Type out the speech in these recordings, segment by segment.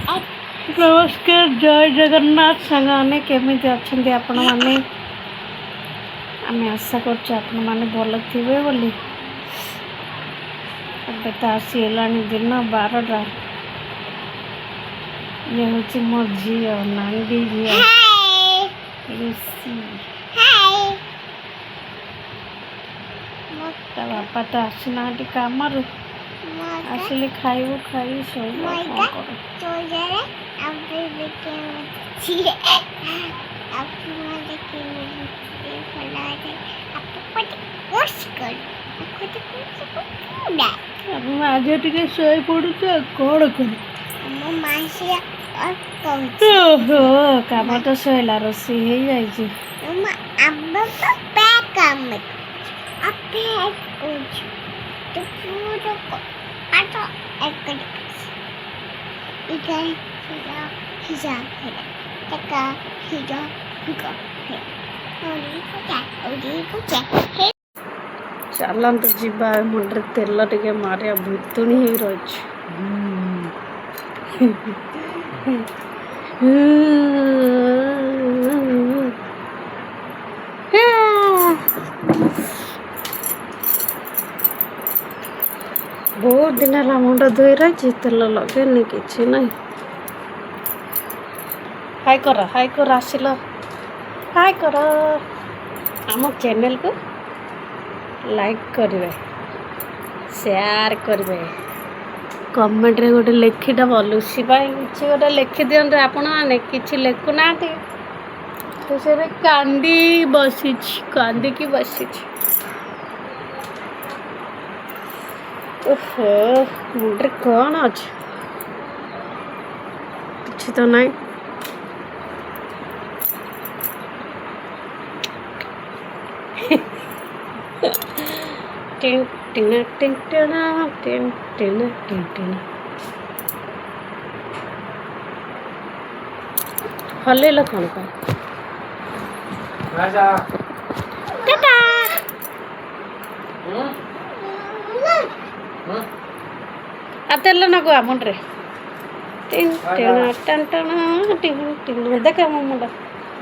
नमस्कार जय जगन्नाथ सांगने केमिति अच्छे आपण मैंने आम आशा कर भल थे बोली अब तो आसीगला दिन 12टा ये हूँ मो झी नांदी झी ऋषि ता बापा तो आसीना कम आसिले खाइबू खाई सब आज टे शोई पड़ू कौन कर कम तो सैला रोषे चलते जीवा मुंडे तेल टे मारिया भुतुणी हो रही बहुत दिन है मुंड धोई रही तेल लगे कि ना हाय कर आसिल हाय कर आम चैनल को लाइक करेंगे शेयर करेंगे कमेंट रे गोटे लिखिदेव लुसी कि गोटे लिखि दिंतु आपण मैंने कि लिखुना तो से कांदी बसी कांदिकी बसी ओहो मुंडे कौन अच्छे किसी तो नहीं टिन टिना टिन टिना टिन टिना टिन टिना हल्ले कौन का टाटा तेल ना गो मुंडे टिन टिना टन टना टिन टिन देख मो मुंड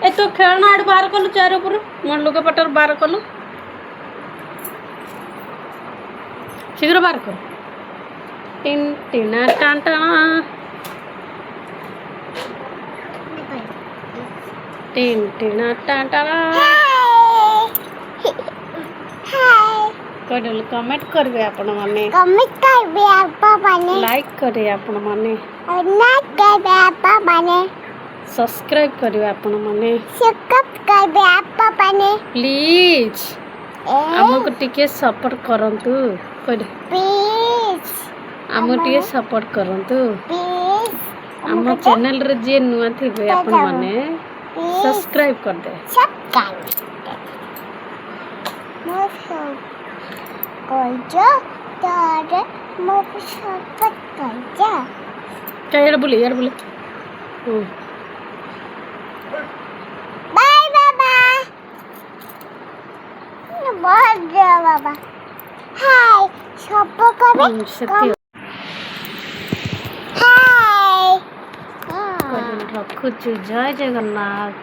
ए तो खेलना आड़ बाहर कलु चार ऊपर मन लुगा पटर बाहर कलु शीघ्र बाहर कर टिन टिना टान टाना टिन टिना टान टाना करेल कमेंट करबे आपण माने लाइक करे आपण माने सब्सक्राइब करबे आपण माने प्लीज हमको टिके सपोर्ट करंतु प्लीज हमको टिके सपोर्ट करंतु हम चैनल रे जे नुआ थिबे आपण माने सब्सक्राइब कर दे यार बोले बाय बाबा हाय सब कबे हाय रखुछु जय जगन्नाथ